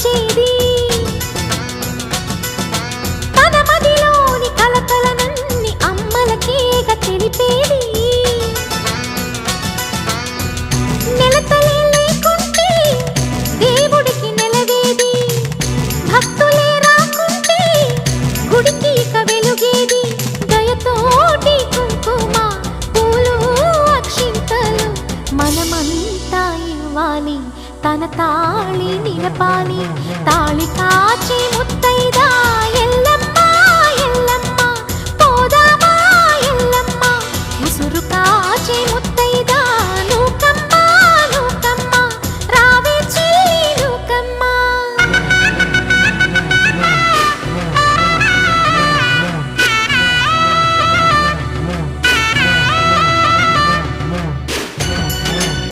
పంచేది తన మదిలోని కలకలనన్ని అమ్మలకేగ తెలిపేది నెలతలే లేకుంటే దేవుడికి నెలవేది భక్తులే రాకుంటే గుడికి ఇక వెలుగేది దయతోటి కుంకుమ పూలు అక్షింతలు మనమంతా ఇవ్వాలి తన తాళి నిలపాలి తాళి కాచి ముత్తైదా ఎల్లమ్మ ఎల్లమ్మ పోదామా ఎల్లమ్మ ముసురు కాచి